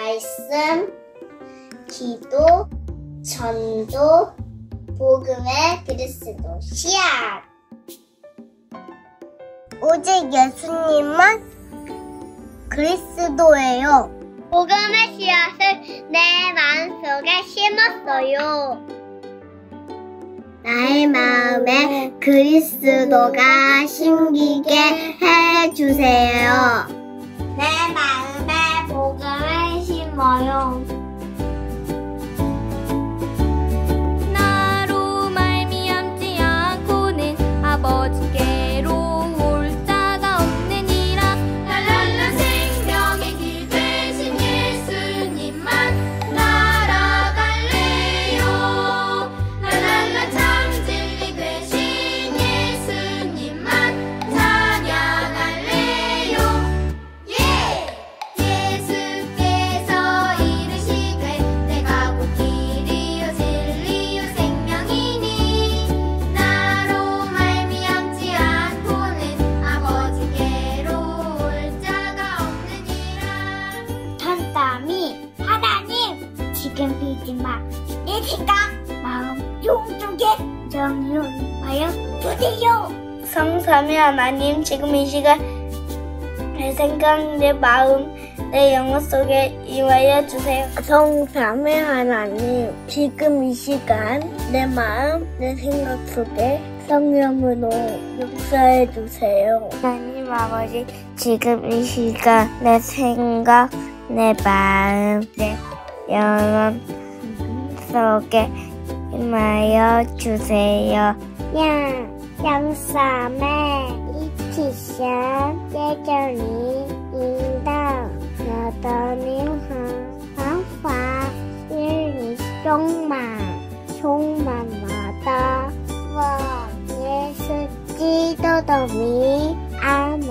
말씀, 기도, 전도, 복음의 그리스도 씨앗. 오직 예수님은 그리스도예요. 복음의 씨앗을 내 마음속에 심었어요. 나의 마음에 그리스도가 심기게 해주세요. 내 마음에 복음을 심어요. 나로 말미암지 않고는 아버지께로 올 자가 없느니라. 랄랄라 생명의 길 되신 예수님만 날아갈래요. 랄랄라 참 진리 되신 예수님만 찬양할래요. 예수께서 이르시되 내가 곧 길이요 진리요 생명이니 나로 말미암지 않고는 아버지께로 올 자가 없느니라. 천담이 하나님 지금 빌지 마. 내 생각 마음 용쪽에 정리하여 주세요. 성삼위 하나님 지금 이 시간 내 생각 내 마음 내 영혼 속에 임하여 주세요. 성삼위 하나님 지금 이 시간 내 마음 내 생각 속에 성령으로 역사해 주세요. 하나님 아버지 지금 이 시간 내 생각 내 마음 내 영혼 속에 임하여 주세요. 양삼의 이치션 예전이 인다 여전히 화화 일이 종만마다 와 예수基督的名 아멘.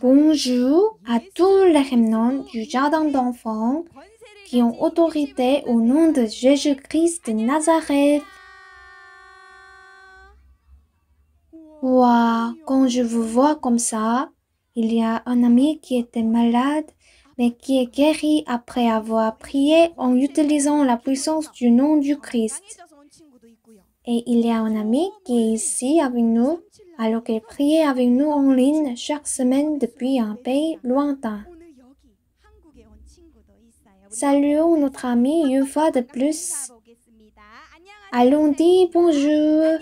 Bonjour à tous les remnants du jardin d'enfants qui ont autorité au nom de Jésus-Christ de Nazareth. Wow, quand je vous vois comme ça, il y a un ami qui était malade, mais qui est guéri après avoir prié en utilisant la puissance du nom du Christ. Et il y a un ami qui est ici avec nous, alors qu'il priait avec nous en ligne chaque semaine depuis un pays lointain. Saluons notre ami une fois de plus. Allons dire bonjour.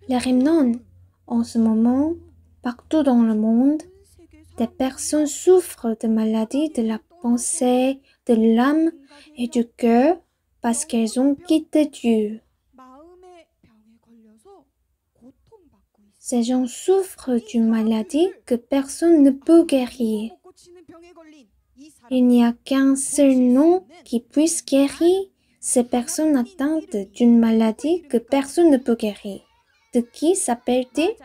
Les remnants, en ce moment, partout dans le monde, des personnes souffrent de maladies de la pensée, de l'âme et du cœur parce qu'elles ont quitté Dieu. Ces gens souffrent d'une maladie que personne ne peut guérir. Il n'y a qu'un seul nom qui puisse guérir ces personnes atteintes d'une maladie que personne ne peut guérir. De qui s'appelle-t-il?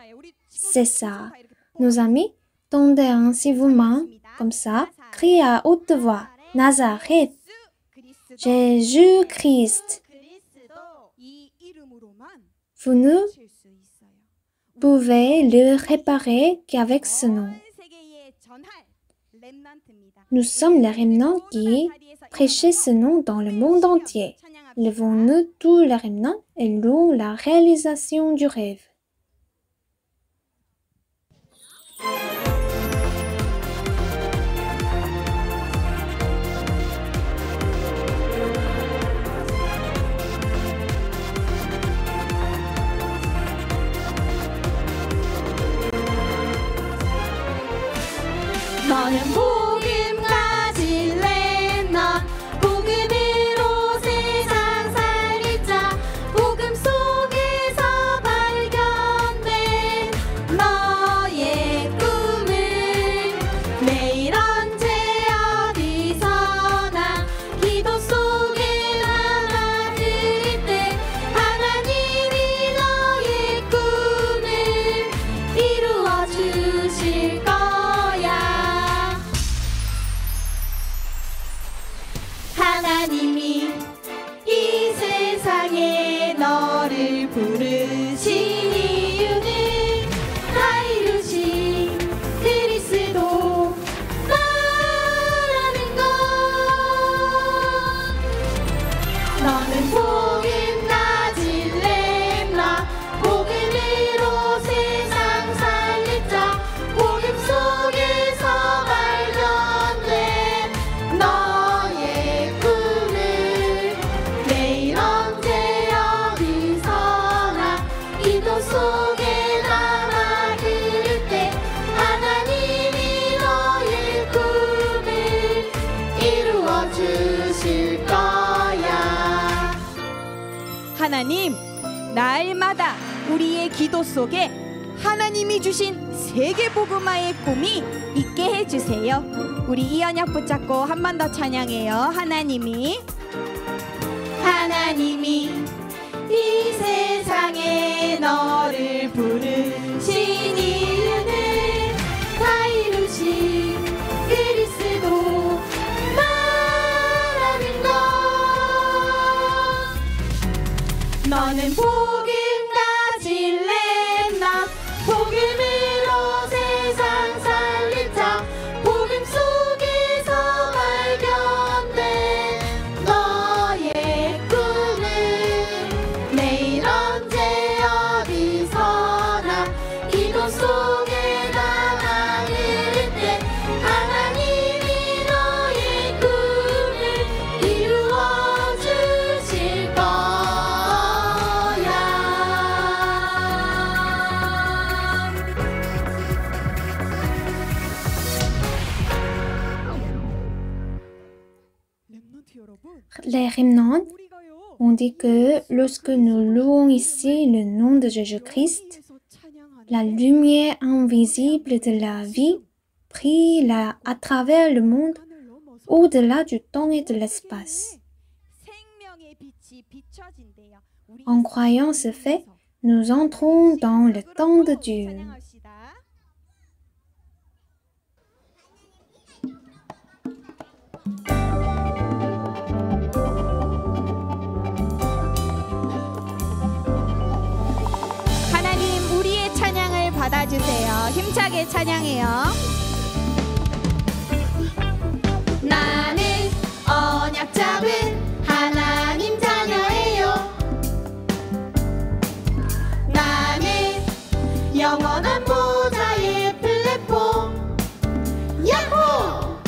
C'est ça. Nos amis, tendez ainsi vos mains, comme ça, criez à haute voix. Nazareth, Jésus-Christ. Vous ne pouvez le réparer qu'avec ce nom. Nous sommes les remnants qui prêchent ce nom dans le monde entier. Levons-nous tous les remnants et louons la réalisation du rêve. 너는 하나님, 날마다 우리의 기도 속에 하나님이 주신 세계복음화의 꿈이 있게 해주세요. 우리 이언약 붙잡고 한 번 더 찬양해요. 하나님이 이 세상에 너를 부르신 이유는 다 이루신 그리스도 나라는 것. 너는 복음 가질래? 나 복음으로 세상 살린 자. 복음 속에서 발견된 너의 꿈은 매일 언제 어디서나 기도 속에 나가는 때 하나님이 너의 꿈을 이루어 주실 거야. Les rémanents, on dit que lorsque nous louons ici le nom de Jésus-Christ, la lumière invisible de la vie brille à travers le monde, au-delà du temps et de l'espace. En croyant ce fait, nous entrons dans le temps de Dieu. 하나님, 우리의 찬양을 받아주세요. 힘차게 찬양해요. 나는 언약 잡은 하나님 자녀예요. 나는 영원한 보좌의 플랫폼. 야호!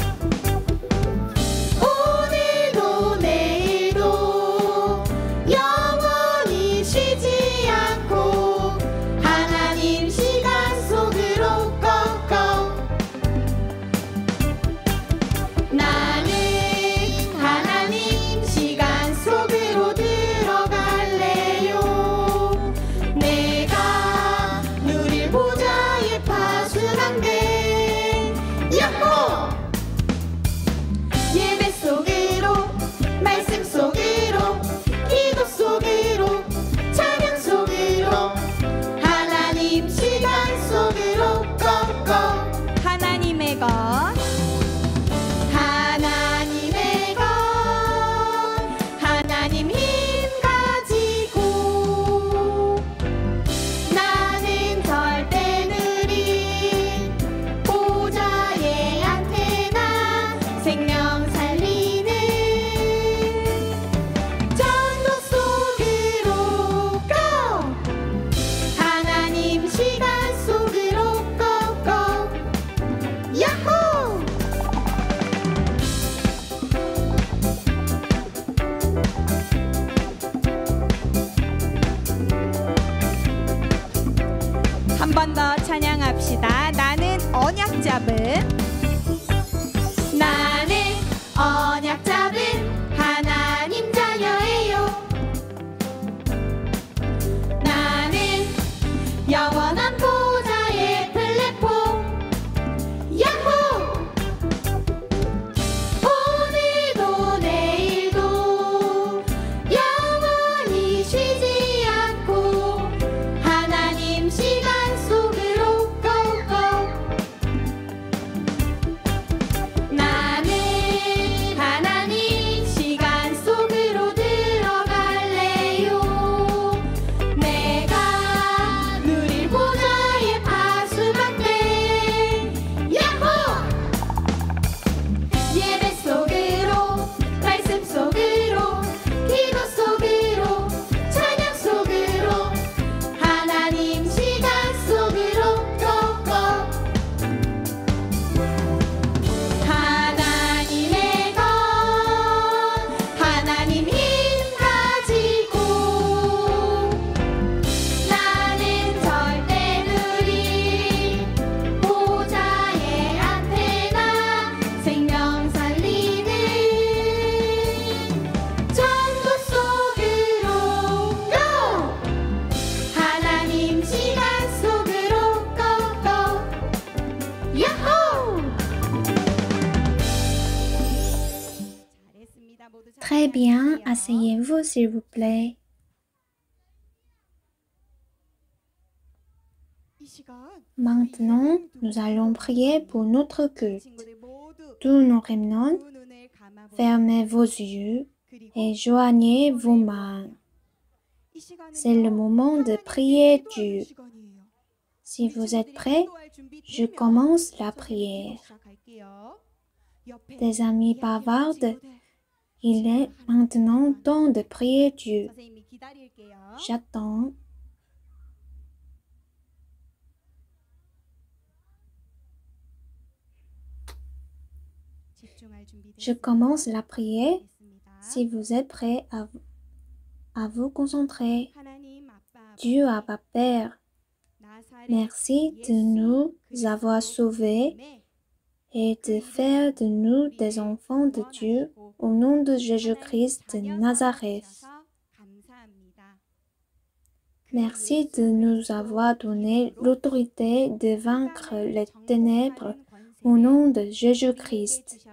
오늘도 내일도 영원히 쉬지 않고 하나님 시간 속으로 꺾어. 나는 하나님 시간 속으로 들어갈래요. 내가 누릴 보좌의 파수난데. 야호! 예배 속으로, 말씀 속으로, 기도 속으로, 찬양 속으로, 하나님 시간 속으로 꺾어. 하나님의 것, 하나님의 것, 하나님 힘 가지고 나는 절대 느린 보좌의 안테나. 생명 살리는 전도 속으로 고! 하나님 시간 속으로 고! 야호! 한 번 더 찬양합시다. 나는 언약 잡은, 나는 언약 잡은 하나님 자녀예요. 나는 영원한 보좌의 플랫폼. 야호! 오늘도 내일도 영원히 쉬지 않고 하나님 시간 속으로 고! bien, asseyez-vous s'il vous plaît. Maintenant, nous allons prier pour notre culte. Tous nos remnants, fermez vos yeux et joignez vos mains. C'est le moment de prier Dieu. Si vous êtes prêts, je commence la prière. Des amis bavardent, il est maintenant temps de prier Dieu. J'attends. Je commence la prière. Si vous êtes prêts à vous concentrer. Dieu Abba Père, merci de nous avoir sauvés et de faire de nous des enfants de Dieu au nom de Jésus-Christ de Nazareth. Merci de nous avoir donné l'autorité de vaincre les ténèbres au nom de Jésus-Christ.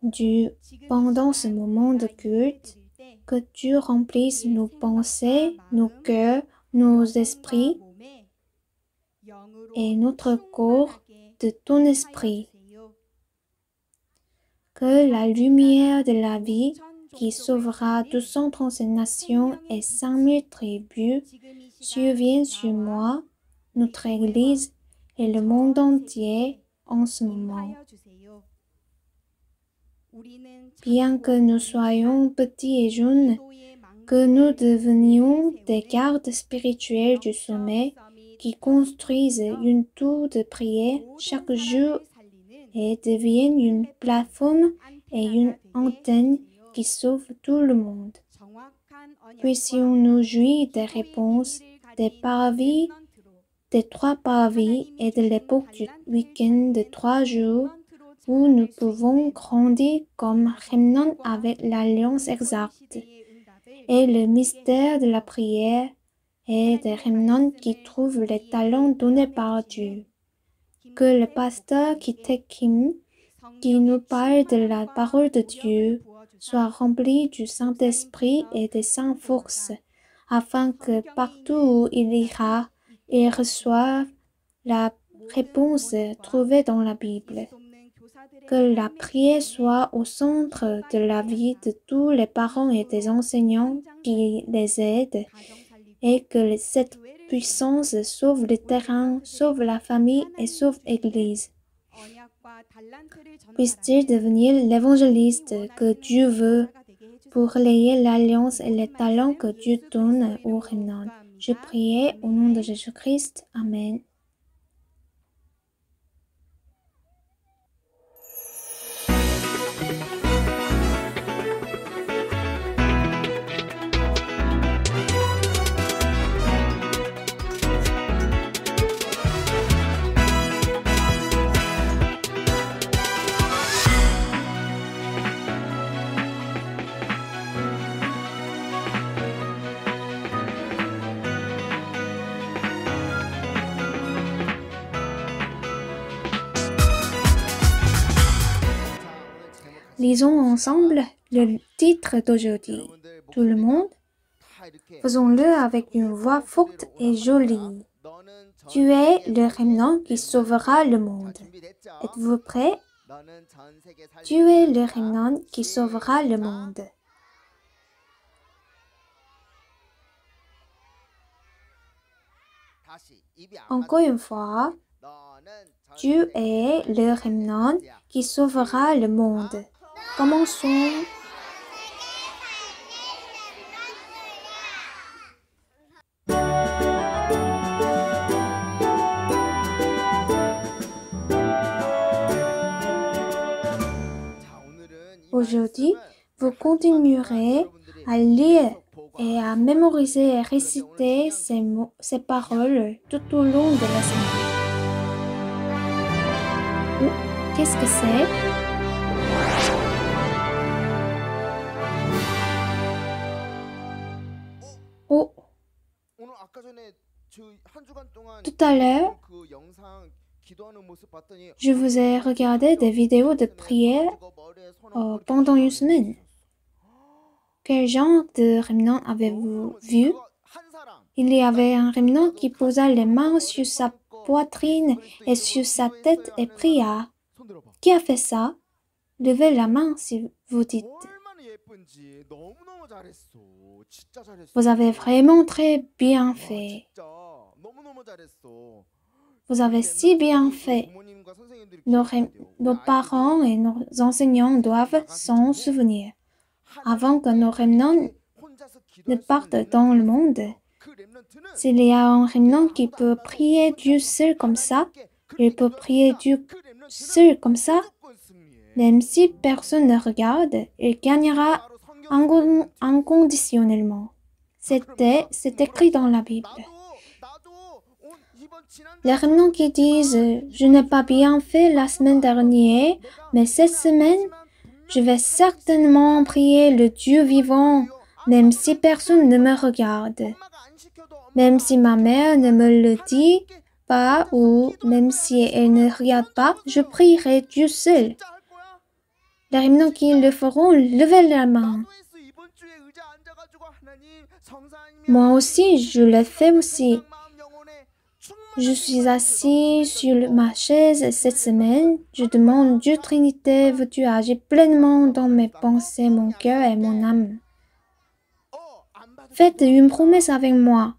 Dieu, pendant ce moment de culte, que tu remplisses nos pensées, nos cœurs, nos esprits et notre corps de ton esprit. Que la lumière de la vie qui sauvera 237 nations et 5000 tribus survienne sur moi, notre Église et le monde entier en ce moment. Bien que nous soyons petits et jeunes, que nous devenions des gardes spirituels du sommet qui construisent une tour de prière chaque jour et deviennent une plateforme et une antenne qui sauvent tout le monde. Puissions-nous jouir des réponses, des parvis, des 3 parvis et de l'époque du week-end de 3 jours où nous pouvons grandir comme remnants avec l'alliance exacte et le mystère de la prière et des remnants qui trouvent les talents donnés par Dieu. Que le pasteur Kim, qui nous parle de la parole de Dieu, soit rempli du Saint-Esprit et des saintes forces, afin que partout où il ira, il reçoive la réponse trouvée dans la Bible. Que la prière soit au centre de la vie de tous les parents et des enseignants qui les aident et que cette puissance sauve le terrain, sauve la famille et sauve l'Église. Puisse-t-il devenir l'évangéliste que Dieu veut pour relayer l'alliance et les talents que Dieu donne aux remnants. Je prie au nom de Jésus-Christ. Amen. Lisons ensemble le titre d'aujourd'hui. Tout le monde, faisons-le avec une voix forte et jolie. Tu es le remnant qui sauvera le monde. Êtes-vous prêts? Tu es le remnant qui sauvera le monde. Encore une fois, tu es le remnant qui sauvera le monde. Commençons. Aujourd'hui, vous continuerez à lire et à mémoriser et réciter ces paroles tout au long de la semaine. Qu'est-ce que c'est? Oh. Tout à l'heure, Je vous ai regardé des vidéos de prière pendant une semaine. Quel genre de remnant avez-vous vu? Il y avait un remnant qui posa les mains sur sa poitrine et sur sa tête et pria. Qui a fait ça? Levez la main si vous dites. Vous avez vraiment très bien fait. Vous avez si bien fait. Nos parents et nos enseignants doivent s'en souvenir. Avant que nos remnants ne partent dans le monde, s'il y a un remnant qui peut prier Dieu seul comme ça, il peut prier Dieu seul comme ça, même si personne ne regarde, il gagnera inconditionnellement. C'est écrit dans la Bible. Les remnants qui disent « Je n'ai pas bien fait la semaine dernière, mais cette semaine, je vais certainement prier le Dieu vivant, même si personne ne me regarde. Même si ma mère ne me le dit pas ou même si elle ne regarde pas, je prierai Dieu seul. » Les remnants qui le feront, levez la main. Moi aussi, je le fais aussi. Je suis assis sur ma chaise cette semaine. Je demande Dieu Trinité, veux-tu agir pleinement dans mes pensées, mon cœur et mon âme? Faites une promesse avec moi.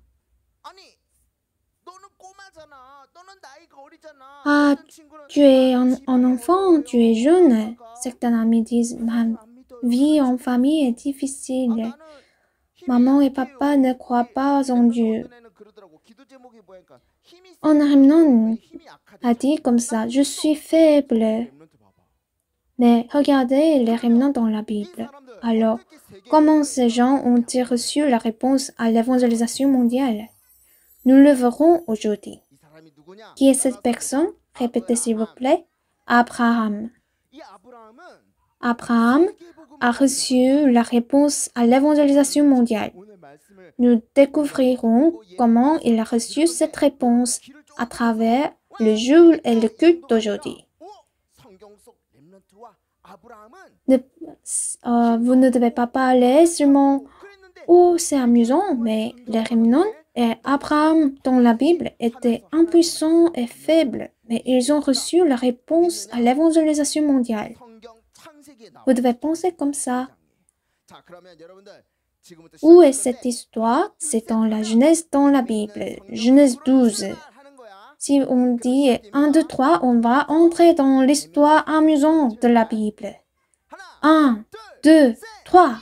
Ah, tu es un enfant, tu es jeune. Certains amis disent, ma vie en famille est difficile. Maman et papa ne croient pas en Dieu. Un remnant a dit comme ça, je suis faible. Mais regardez les remnants dans la Bible. Alors, comment ces gens ont-ils reçu la réponse à l'évangélisation mondiale? Nous le verrons aujourd'hui. Qui est cette personne? Répétez s'il vous plaît. Abraham. Abraham a reçu la réponse à l'évangélisation mondiale. Nous découvrirons comment il a reçu cette réponse à travers le jour et le culte d'aujourd'hui. Vous ne devez pas parler seulement « Oh, c'est amusant », mais les remnants et Abraham dans la Bible étaient impuissants et faibles, mais ils ont reçu la réponse à l'évangélisation mondiale. Vous devez penser comme ça. Où est cette histoire? C'est dans la Genèse dans la Bible, Genèse 12. Si on dit 1, 2, 3, on va entrer dans l'histoire amusante de la Bible. 1, 2, 3.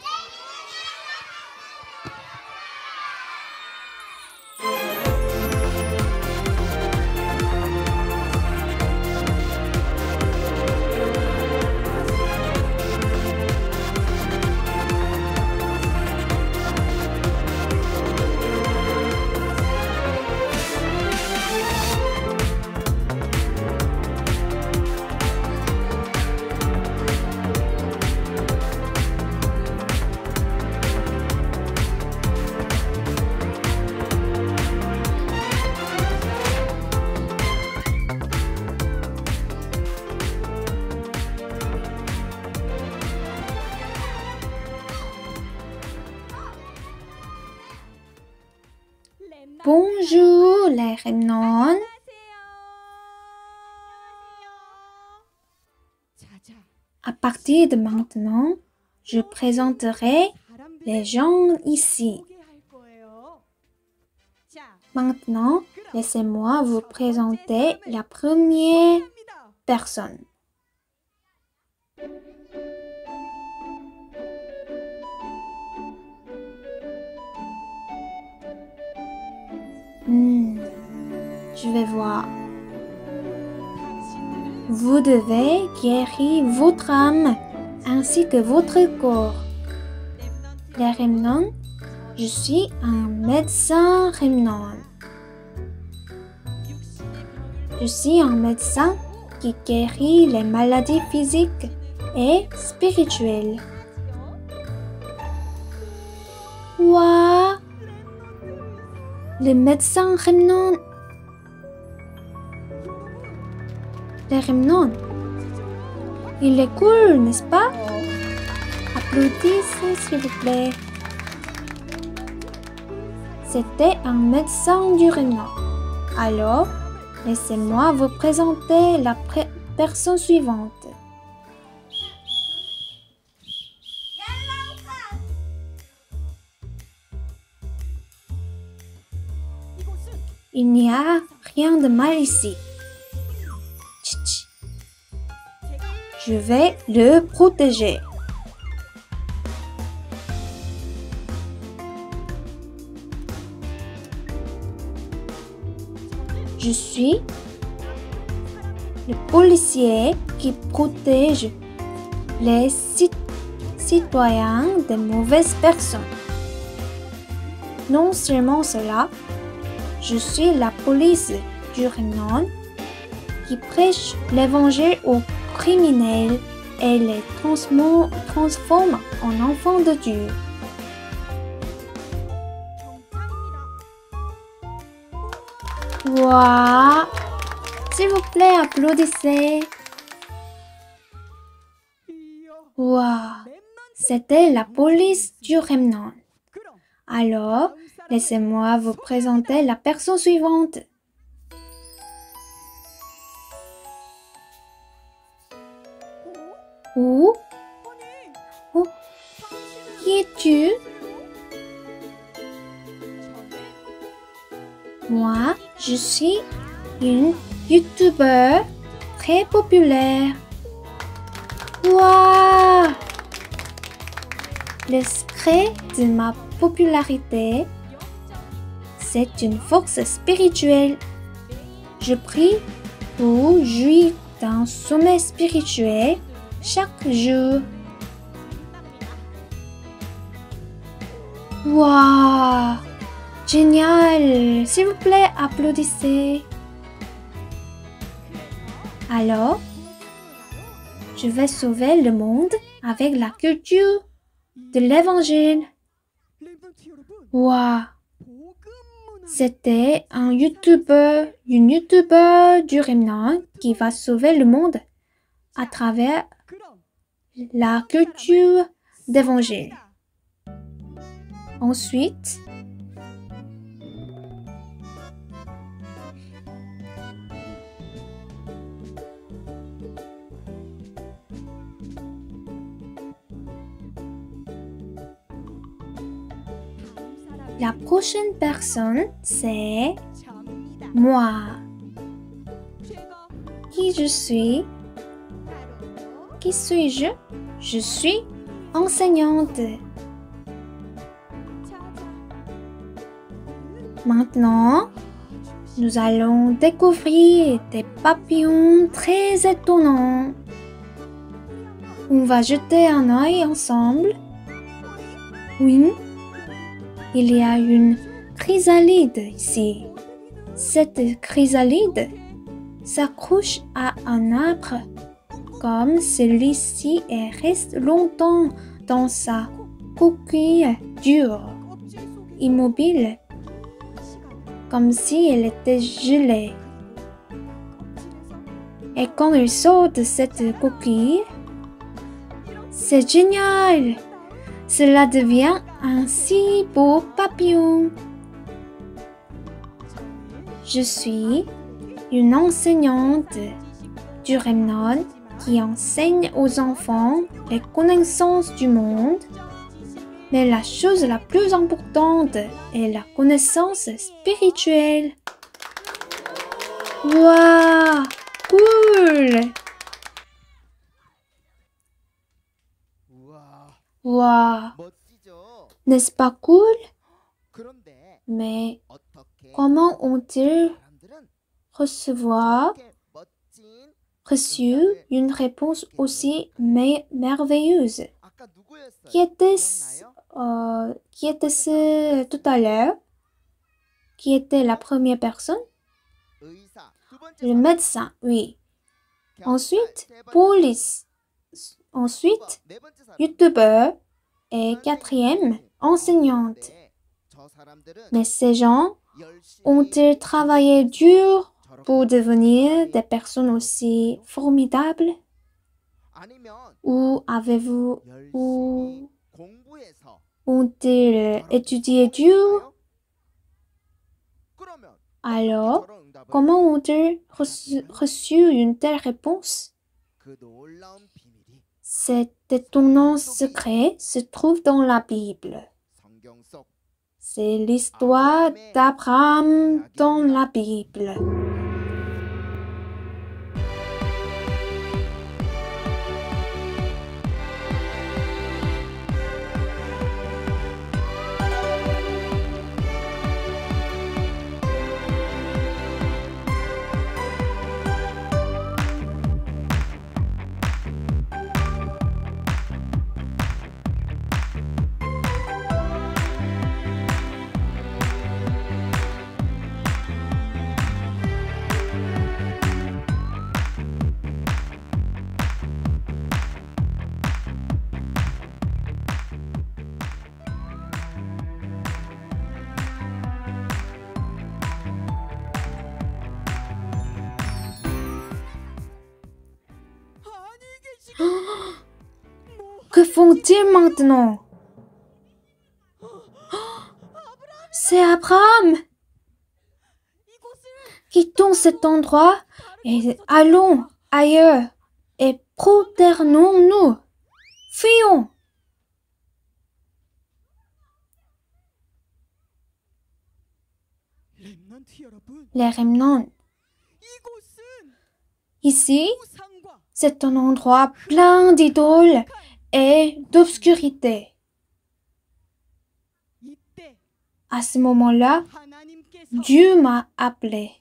Bonjour les remnants. À partir de maintenant, je présenterai les gens ici. Maintenant, laissez-moi vous présenter la première personne. Je vais voir. Vous devez guérir votre âme ainsi que votre corps. Les remnants, je suis un médecin remnant. Je suis un médecin qui guérit les maladies physiques et spirituelles. Waouh! Le médecin remnant. Agamemnon. Il est cool, n'est-ce pas? Applaudissez, s'il vous plaît. C'était un médecin du Rénan. Alors, laissez-moi vous présenter la personne suivante. Il n'y a rien de mal ici. Tch. Je vais le protéger. Je suis le policier qui protège les citoyens des mauvaises personnes. Non seulement cela, je suis la police du Rénan qui prêche l'évangile aux criminels et les transforme en enfants de Dieu. Waouh! S'il vous plaît, applaudissez. Waouh! C'était la police du Rénan. Alors, laissez-moi vous présenter la personne suivante. Oh, qui es-tu? Moi, je suis une youtubeur très populaire. Waouh! Le secret de ma popularité, c'est une force spirituelle. Je prie pour jouir d'un sommet spirituel chaque jour. Waouh! Génial! S'il vous plaît, applaudissez. Alors, je vais sauver le monde avec la culture de l'évangile. Waouh! C'était une youtubeur du Rénan qui va sauver le monde à travers la culture d'évangile. Ensuite, la prochaine personne, c'est moi. Qui je suis? Qui suis-je? Je suis enseignante. Maintenant, nous allons découvrir des papillons très étonnants. On va jeter un œil ensemble. Oui. Il y a une chrysalide ici. Cette chrysalide s'accroche à un arbre comme celui-ci et reste longtemps dans sa coquille dure, immobile, comme si elle était gelée. Et quand il sort de cette coquille, c'est génial! Cela devient un si beau papillon. Je suis une enseignante du Rénan qui enseigne aux enfants les connaissances du monde. Mais la chose la plus importante est la connaissance spirituelle. Waouh! Cool! Waouh! N'est-ce pas cool? Mais comment ont-ils reçu une réponse aussi merveilleuse? Qui était-ce tout à l'heure? Qui était la première personne? Le médecin, oui. Ensuite, police. Ensuite, youtubeur. Et quatrième, enseignante. Mais ces gens ont-ils travaillé dur pour devenir des personnes aussi formidables? Ou ont-ils étudié dur? Alors, comment ont-ils reçu une telle réponse? Cet étonnant secret se trouve dans la Bible. C'est l'histoire d'Abraham dans la Bible. Que font-ils maintenant? C'est Abraham! Quittons cet endroit et allons ailleurs et prosternons-nous. Fuyons! Les remnants. Ici, c'est un endroit plein d'idoles et d'obscurité. À ce moment-là, Dieu m'a appelé.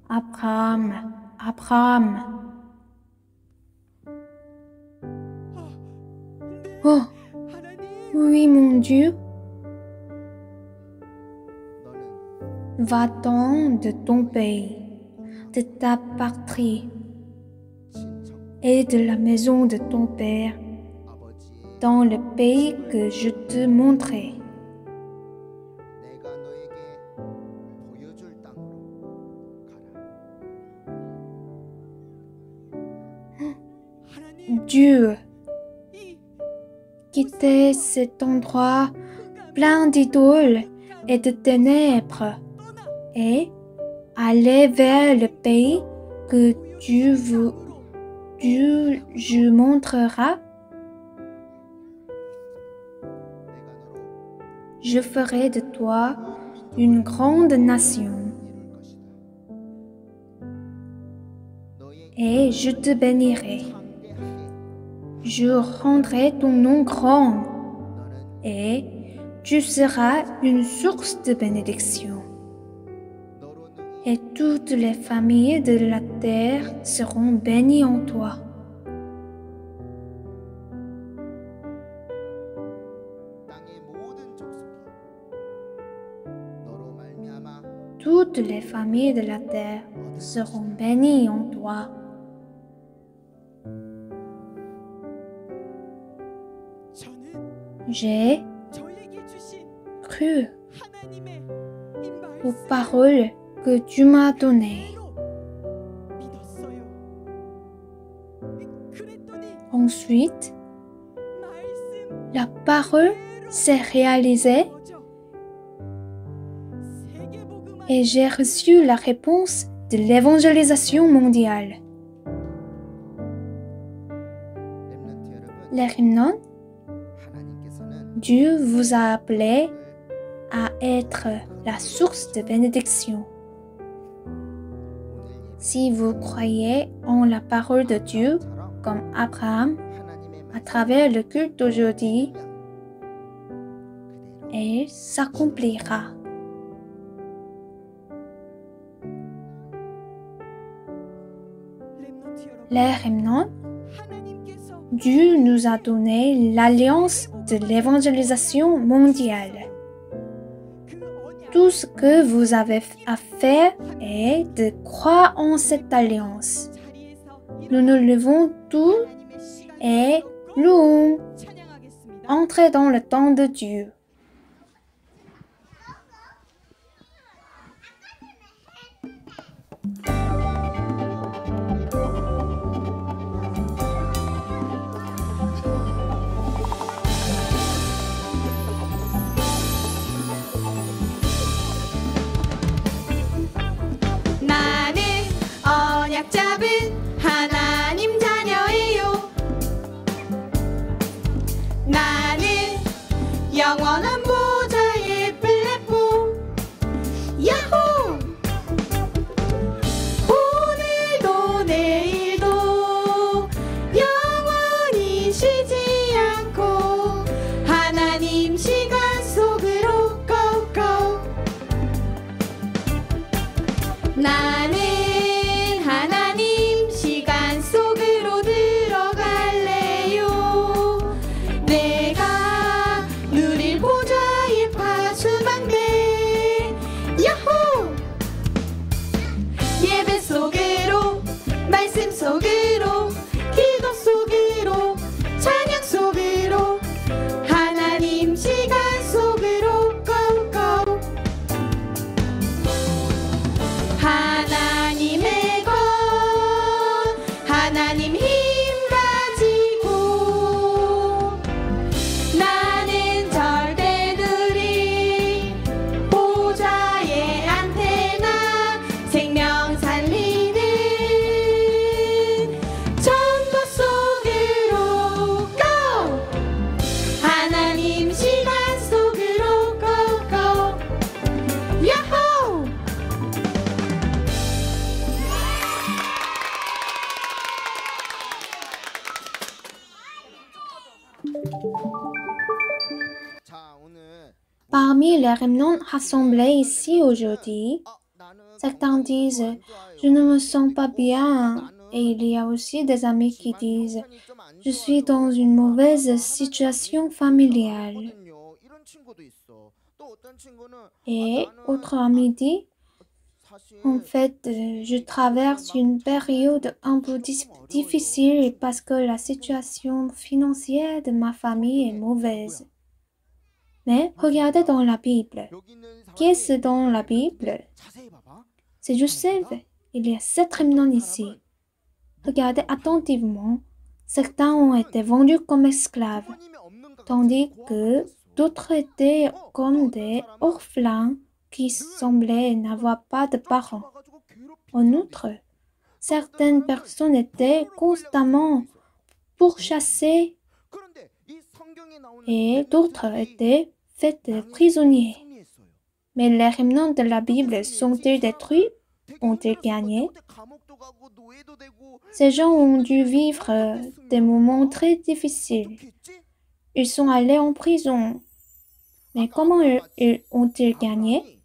Abraham. Oh, oui, mon Dieu. Va-t'en de ton pays, de ta patrie et de la maison de ton père, dans le pays que je te montrerai. Dieu, quittez cet endroit plein d'idoles et de ténèbres et allez vers le pays que Dieu je montrera. Je ferai de toi une grande nation et je te bénirai. Je rendrai ton nom grand et tu seras une source de bénédiction. Et toutes les familles de la terre seront bénies en toi. Toutes les familles de la terre seront bénies en toi. J'ai cru aux paroles que tu m'as données. Ensuite, la parole s'est réalisée et j'ai reçu la réponse de l'évangélisation mondiale. Les remnants, Dieu vous a appelé à être la source de bénédiction. Si vous croyez en la parole de Dieu comme Abraham, à travers le culte d'aujourd'hui, elle s'accomplira. Les remnants, Dieu nous a donné l'alliance de l'évangélisation mondiale. Tout ce que vous avez à faire est de croire en cette alliance. Nous nous levons tous et louons. Entrez dans le temps de Dieu. 나는 언약 잡은 하나님 자녀예요. 나는 영원한 보좌의 플랫폼. 야호! 오늘도 내일도 영원히 쉬지 않고 하나님 시간 속으로 고고. 나는 하나님 시간 속으로 들어갈래요. 내가 누릴 보좌의 파수망대. 야호! 예배 속으로, 말씀 속으로, 기도 속으로, 찬양 속으로, 하나님 시간 속으로 고고. 하나님의 것, 하나님 힘 가지고 나는 절대 누리 보좌의 안테나 생명 살리는 전도 속으로 go. 하나님 시간 속으로 go. 야호! Parmi les remnants rassemblés ici aujourd'hui, certains disent « Je ne me sens pas bien » et il y a aussi des amis qui disent « Je suis dans une mauvaise situation familiale » et autre ami dit « En fait, je traverse une période un peu difficile parce que la situation financière de ma famille est mauvaise. » Mais regardez dans la Bible. Qu'est-ce dans la Bible? C'est Joseph. Il y a 7 remnants ici. Regardez attentivement. Certains ont été vendus comme esclaves, tandis que d'autres étaient comme des orphelins qui semblaient n'avoir pas de parents. En outre, certaines personnes étaient constamment pourchassées et d'autres étaient faites prisonniers. Mais les remnants de la Bible sont-ils détruits? Ont-ils gagné? Ces gens ont dû vivre des moments très difficiles. Ils sont allés en prison. Mais comment ont-ils gagné?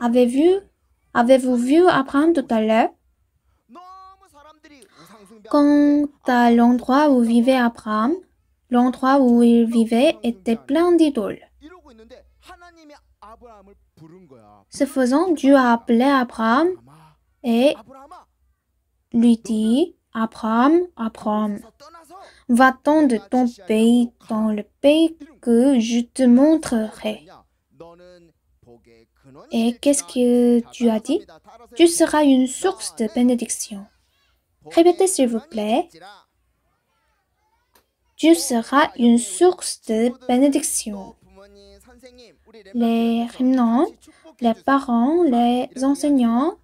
Avez-vous vu Abraham tout à l'heure? Quant à l'endroit où vivait Abraham, l'endroit où il vivait était plein d'idoles. Ce faisant, Dieu a appelé Abraham et lui dit « Abraham, Abraham, va-t'en de ton pays dans le pays que je te montrerai. » Et qu'est-ce que Dieu a dit? Tu seras une source de bénédiction. Répétez s'il vous plaît. Dieu sera une source de bénédiction. Les remnants, les parents, les enseignants,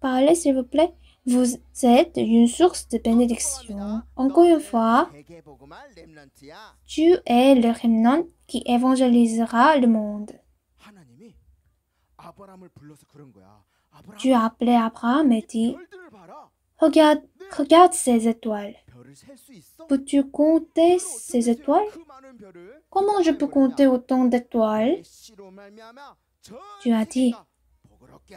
parlez s'il vous plaît. Vous êtes une source de bénédiction. Encore une fois, Dieu est le remnant qui évangélisera le monde. Dieu a appelé Abraham et dit, Regarde, regarde ces étoiles. Peux-tu compter ces étoiles? Comment je peux compter autant d'étoiles? Tu as dit,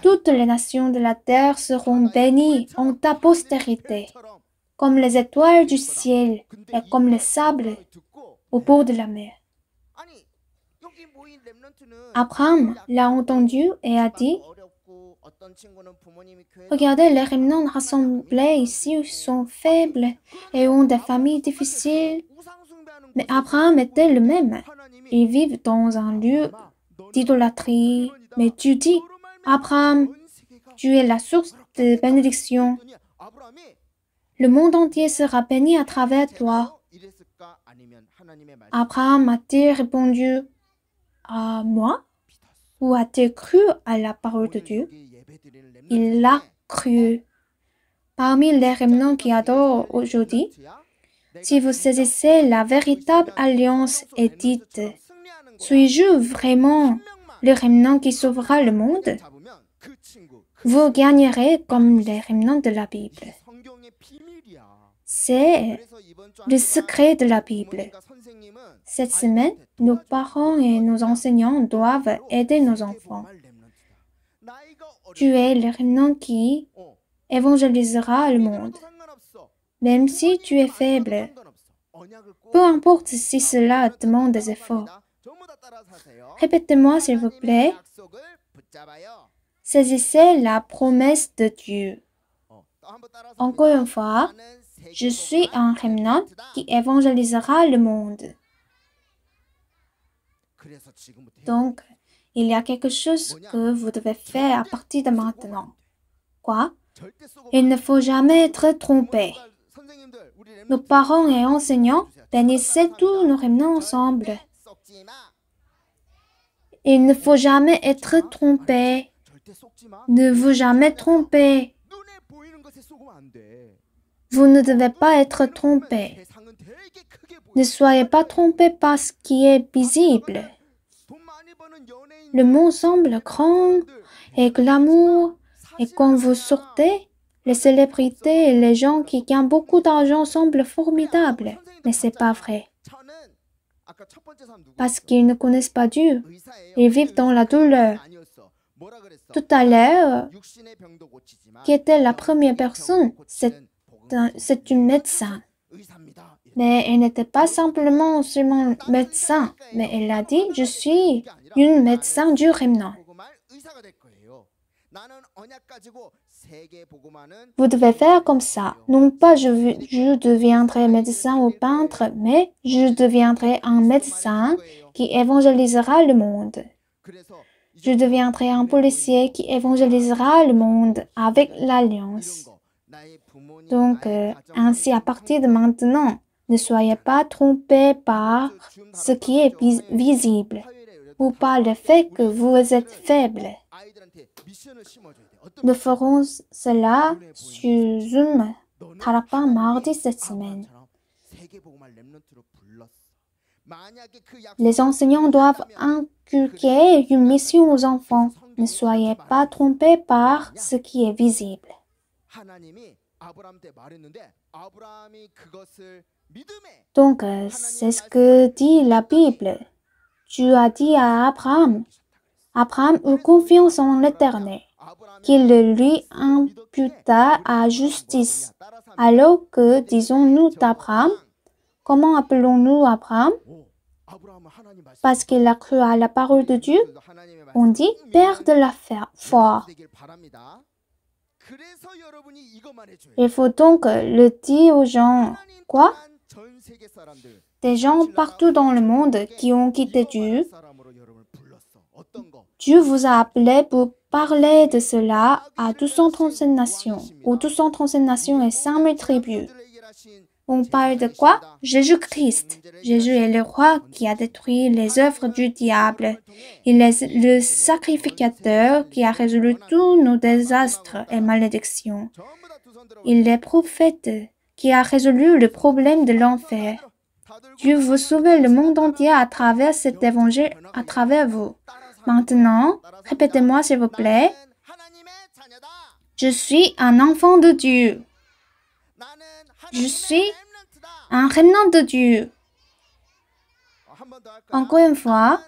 toutes les nations de la terre seront bénies en ta postérité, comme les étoiles du ciel et comme le sable au bord de la mer. Abraham l'a entendu et a dit, regardez, les remnants rassemblés ici sont faibles et ont des familles difficiles. Mais Abraham était le même. Ils vivent dans un lieu d'idolâtrie. Mais tu dis, Abraham, tu es la source de bénédiction. Le monde entier sera béni à travers toi. Abraham a-t-il répondu à moi? Ou a-t-il cru à la parole de Dieu? Il l'a cru. Parmi les remnants qui adorent aujourd'hui, si vous saisissez la véritable alliance et dites, suis-je vraiment le remnant qui sauvera le monde? Vous gagnerez comme les remnants de la Bible. C'est le secret de la Bible. Cette semaine, nos parents et nos enseignants doivent aider nos enfants. Tu es le remnant qui évangélisera le monde. Même si tu es faible, peu importe si cela demande des efforts. Répétez-moi s'il vous plaît. Saisissez la promesse de Dieu. Encore une fois, je suis un remnant qui évangélisera le monde. Donc, il y a quelque chose que vous devez faire à partir de maintenant. Quoi? Il ne faut jamais être trompé. Nos parents et enseignants bénissaient tous nos remnants ensemble. Il ne faut jamais être trompé. Ne vous jamais tromper. Vous ne devez pas être trompé. Ne soyez pas trompé par ce qui est visible. Le monde semble grand et glamour, et quand vous sortez, les célébrités et les gens qui gagnent beaucoup d'argent semblent formidables. Mais c'est pas vrai. Parce qu'ils ne connaissent pas Dieu. Ils vivent dans la douleur. Tout à l'heure, qui était la première personne? C'est une médecin. Mais elle n'était pas seulement médecin, mais elle a dit, je suis une médecin du remnant. Vous devez faire comme ça. Non pas je deviendrai médecin ou peintre, mais je deviendrai un médecin qui évangélisera le monde. Je deviendrai un policier qui évangélisera le monde avec l'Alliance. Donc, ainsi à partir de maintenant, ne soyez pas trompés par ce qui est visible ou par le fait que vous êtes faible. Nous ferons cela sur Zoom, Tarapa mardi cette semaine. Les enseignants doivent inculquer une mission aux enfants. Ne soyez pas trompés par ce qui est visible. Donc, c'est ce que dit la Bible. Tu as dit à Abraham. Abraham eut confiance en l'Éternel, qu'il le lui imputa à justice. Alors que disons-nous d'Abraham? Comment appelons-nous Abraham? Parce qu'il a cru à la parole de Dieu. On dit père de la foi. Il faut donc le dire aux gens. Quoi? Des gens partout dans le monde qui ont quitté Dieu. Dieu vous a appelé pour parler de cela à 237 nations, ou 237 nations et 5000 tribus. On parle de quoi? Jésus-Christ. Jésus est le roi qui a détruit les œuvres du diable. Il est le sacrificateur qui a résolu tous nos désastres et malédictions. Il est prophète qui a résolu le problème de l'enfer. Dieu veut sauver le monde entier à travers cet évangile, à travers vous. Maintenant, répétez-moi s'il vous plaît. Je suis un enfant de Dieu. Je suis un remnant de Dieu. Encore une fois,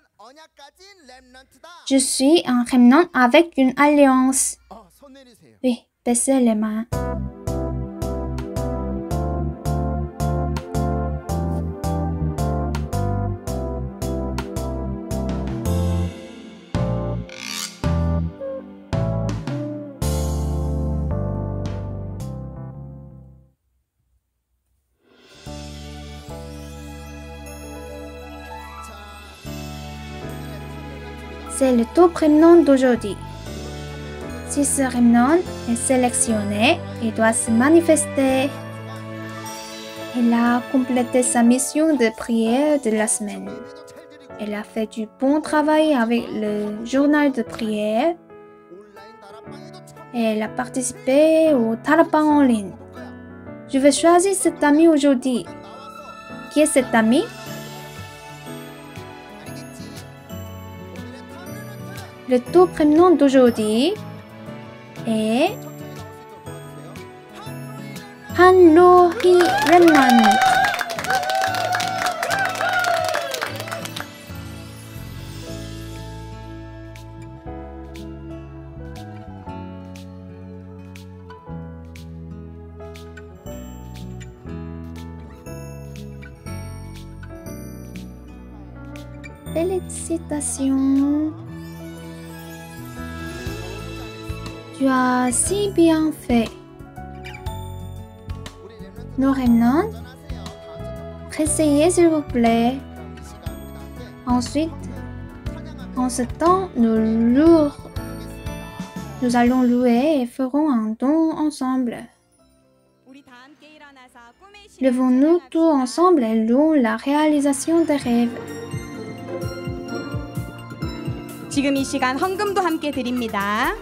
je suis un remnant avec une alliance. Oui, baissez les mains. C'est le top remnant d'aujourd'hui. Si ce remnant est sélectionné, il doit se manifester. Il a complété sa mission de prière de la semaine. Il a fait du bon travail avec le journal de prière. Et il a participé au Tarapan en ligne. Je vais choisir cet ami aujourd'hui. Qui est cet ami? Le top remnant d'aujourd'hui est Hanlohi Remnant. Félicitations. Tu as si bien fait. Nos remnants, essayez s'il vous plaît. Ensuite, en ce temps, nous allons louer et ferons un don ensemble. Levons-nous tous ensemble et louons la réalisation des rêves. 지금 이 시간 헌금도 함께 드립니다.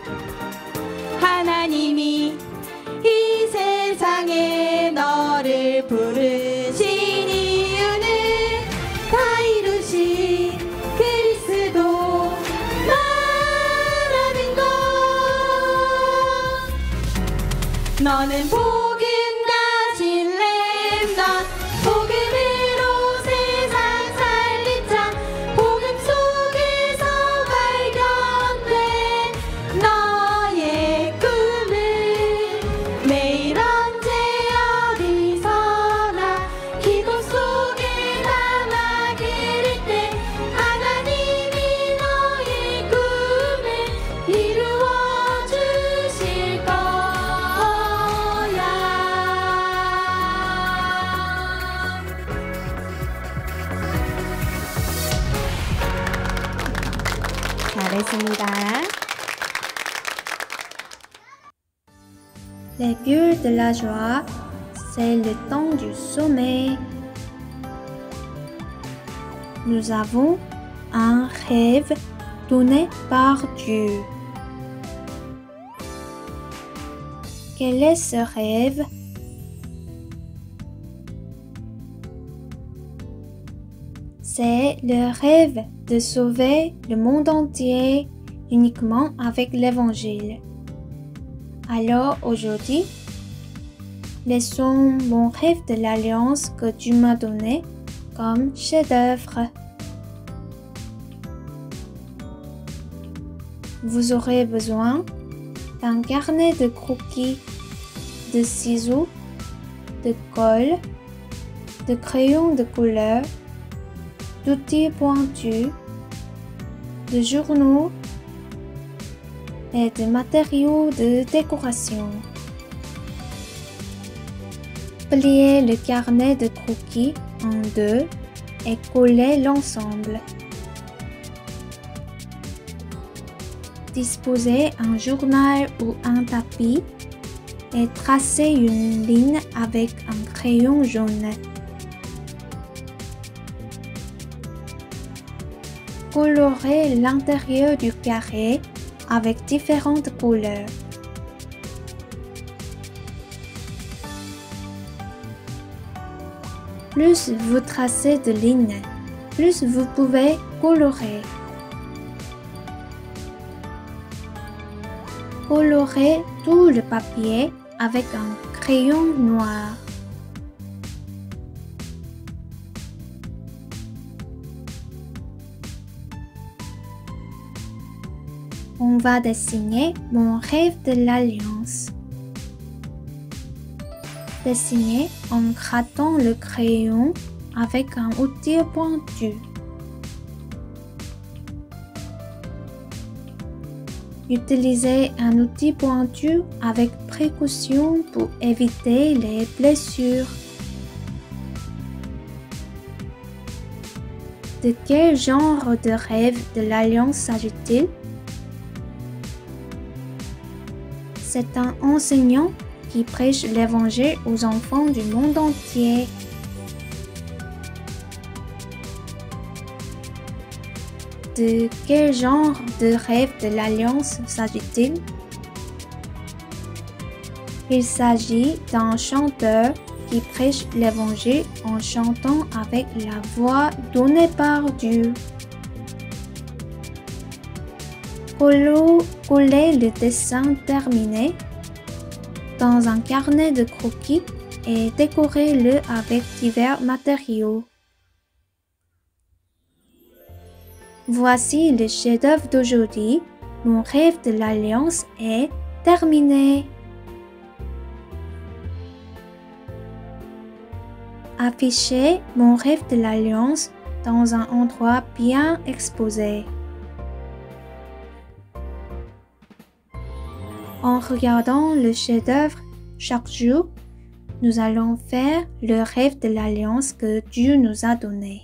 하나님이 이 세상에 너를 부르신 이유는 다 이루신 그리스도 말하는 것. 너는 복음 가진 렘넌트, 복음으로 세상 살린 자, 복음 속에서 발견된 너의 꿈을 매일 언제 어디서나 기도 속에 담아 그릴 때 하나님이 너의 꿈을 이루어 주실 거야. 잘했습니다. Les bulles de la joie, c'est le temps du sommeil. Nous avons un rêve donné par Dieu. Quel est ce rêve? C'est le rêve de sauver le monde entier uniquement avec l'Évangile. Alors aujourd'hui, laissons mon rêve de l'alliance que Dieu m'a donné comme chef-d'œuvre. Vous aurez besoin d'un carnet de croquis, de ciseaux, de colle, de crayons de couleur, d'outils pointus, de journaux et de matériaux de décoration. Pliez le carnet de croquis en deux et collez l'ensemble. Disposez un journal ou un tapis et tracez une ligne avec un crayon jaune. Colorez l'intérieur du carré avec différentes couleurs. Plus vous tracez de lignes, plus vous pouvez colorer. Colorez tout le papier avec un crayon noir. on va dessiner mon rêve de l'alliance. Dessiner en grattant le crayon avec un outil pointu. Utilisez un outil pointu avec précaution pour éviter les blessures. De quel genre de rêve de l'alliance s'agit-il? C'est un enseignant qui prêche l'évangile aux enfants du monde entier. De quel genre de rêve de l'alliance s'agit-il? Il s'agit d'un chanteur qui prêche l'évangile en chantant avec la voix donnée par Dieu. Collez le dessin terminé dans un carnet de croquis et décorez-le avec divers matériaux. Voici le chef-d'œuvre d'aujourd'hui. Mon rêve de l'alliance est terminé. Affichez mon rêve de l'alliance dans un endroit bien exposé. En regardant le chef-d'œuvre chaque jour, nous allons faire le rêve de l'alliance que Dieu nous a donné.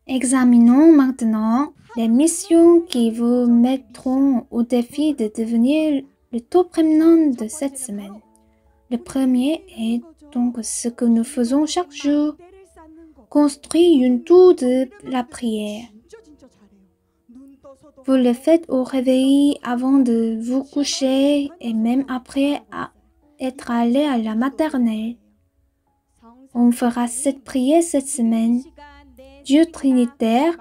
Examinons maintenant les missions qui vous mettront au défi de devenir le top remnant de cette semaine. Le premier est donc ce que nous faisons chaque jour. Construire une tour de la prière. Vous le faites au réveil avant de vous coucher et même après être allé à la maternelle. On fera cette prière cette semaine. Dieu Trinitaire,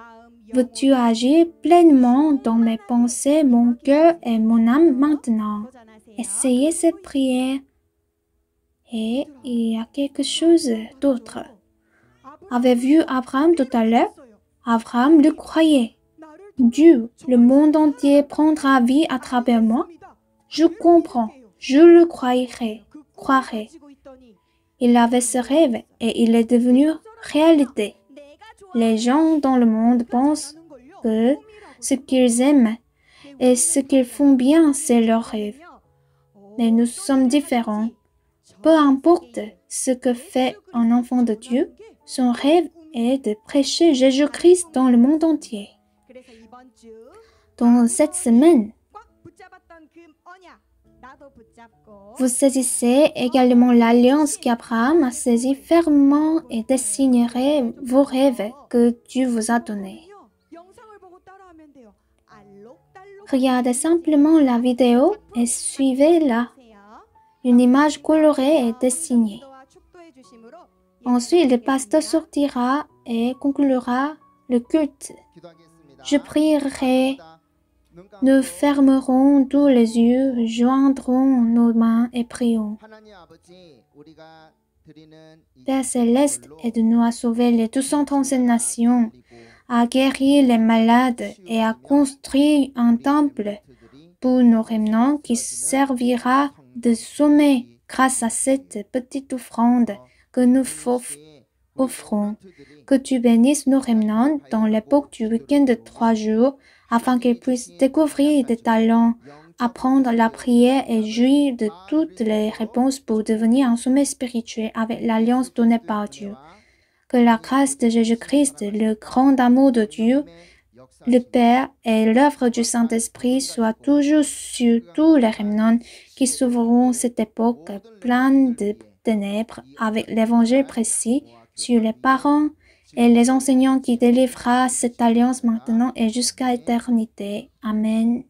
veux-tu agir pleinement dans mes pensées, mon cœur et mon âme maintenant? Essayez cette prière. Et il y a quelque chose d'autre. Avez-vous vu Abraham tout à l'heure? Abraham le croyait. Dieu, le monde entier prendra vie à travers moi. Je comprends, je le croirai. Il avait ce rêve et il est devenu réalité. Les gens dans le monde pensent que ce qu'ils aiment et ce qu'ils font bien, c'est leur rêve. Mais nous sommes différents. Peu importe ce que fait un enfant de Dieu, son rêve est de prêcher Jésus-Christ dans le monde entier. Dans cette semaine, vous saisissez également l'alliance qu'Abraham a saisie fermement et dessignerez vos rêves que Dieu vous a donnés. Regardez simplement la vidéo et suivez-la. Une image colorée est dessinée. Ensuite, le pasteur sortira et conclura le culte. Je prierai. Nous fermerons tous les yeux, joindrons nos mains et prions. Père Céleste, aide-nous à sauver les 237 nations, à guérir les malades et à construire un temple pour nos remnants qui servira de sommet grâce à cette petite offrande que nous offrons. Que tu bénisses nos remnants dans l'époque du week-end de 3 jours afin qu'ils puissent découvrir des talents, apprendre la prière et jouir de toutes les réponses pour devenir un sommet spirituel avec l'alliance donnée par Dieu. Que la grâce de Jésus-Christ, le grand amour de Dieu, le Père et l'œuvre du Saint-Esprit soient toujours sur tous les remnants qui sauveront cette époque pleine de ténèbres avec l'évangile précis sur les parents et les enseignants qui délivrera cette alliance maintenant et jusqu'à l'éternité. Amen.